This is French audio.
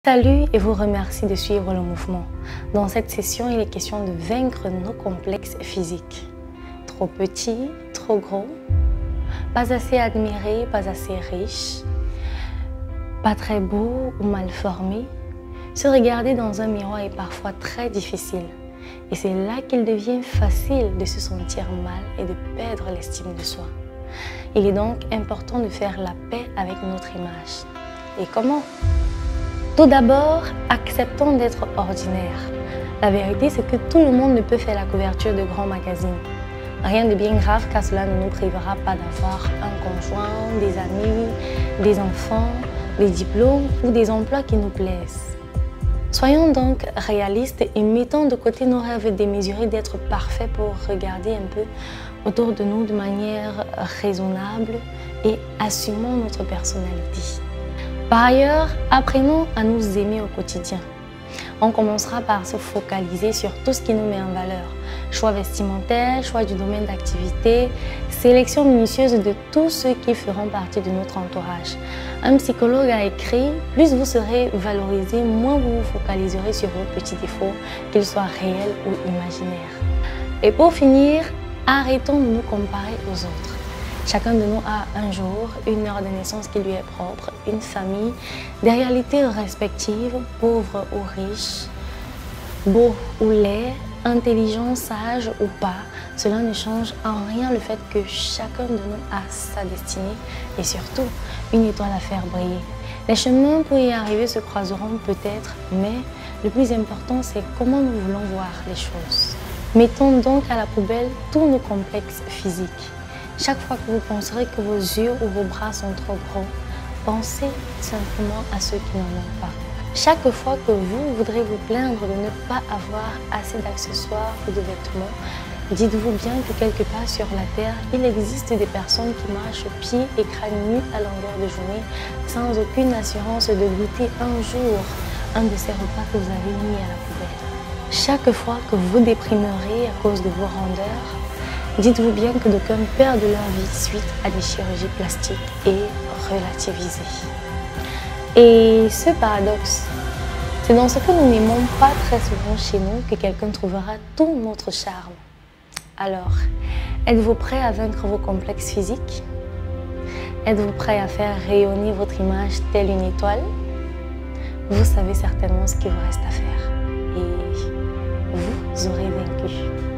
Salut et vous remercie de suivre le mouvement. Dans cette session, il est question de vaincre nos complexes physiques. Trop petit, trop gros, pas assez admiré, pas assez riche, pas très beau ou mal formé. Se regarder dans un miroir est parfois très difficile. Et c'est là qu'il devient facile de se sentir mal et de perdre l'estime de soi. Il est donc important de faire la paix avec notre image. Et comment ? Tout d'abord, acceptons d'être ordinaire. La vérité, c'est que tout le monde ne peut faire la couverture de grands magazines. Rien de bien grave car cela ne nous privera pas d'avoir un conjoint, des amis, des enfants, des diplômes ou des emplois qui nous plaisent. Soyons donc réalistes et mettons de côté nos rêves démesurés d'être parfaits pour regarder un peu autour de nous de manière raisonnable et assumons notre personnalité. Par ailleurs, apprenons à nous aimer au quotidien. On commencera par se focaliser sur tout ce qui nous met en valeur. Choix vestimentaire, choix du domaine d'activité, sélection minutieuse de tous ceux qui feront partie de notre entourage. Un psychologue a écrit, plus vous serez valorisé, moins vous vous focaliserez sur vos petits défauts, qu'ils soient réels ou imaginaires. Et pour finir, arrêtons de nous comparer aux autres. Chacun de nous a un jour, une heure de naissance qui lui est propre, une famille, des réalités respectives, pauvres ou riches, beau ou laid, intelligent, sage ou pas. Cela ne change en rien le fait que chacun de nous a sa destinée et surtout une étoile à faire briller. Les chemins pour y arriver se croiseront peut-être, mais le plus important c'est comment nous voulons voir les choses. Mettons donc à la poubelle tous nos complexes physiques. Chaque fois que vous penserez que vos yeux ou vos bras sont trop gros, pensez simplement à ceux qui n'en ont pas. Chaque fois que vous voudrez vous plaindre de ne pas avoir assez d'accessoires ou de vêtements, dites-vous bien que quelque part sur la terre, il existe des personnes qui marchent pieds et crâne nus à longueur de journée sans aucune assurance de goûter un jour un de ces repas que vous avez mis à la poubelle. Chaque fois que vous déprimerez à cause de vos rondeurs, dites-vous bien que d'aucuns perdent leur vie suite à des chirurgies plastiques et relativisez. Et ce paradoxe, c'est dans ce que nous n'aimons pas très souvent chez nous que quelqu'un trouvera tout notre charme. Alors, êtes-vous prêt à vaincre vos complexes physiques? Êtes-vous prêt à faire rayonner votre image telle une étoile? Vous savez certainement ce qu'il vous reste à faire et vous aurez vaincu.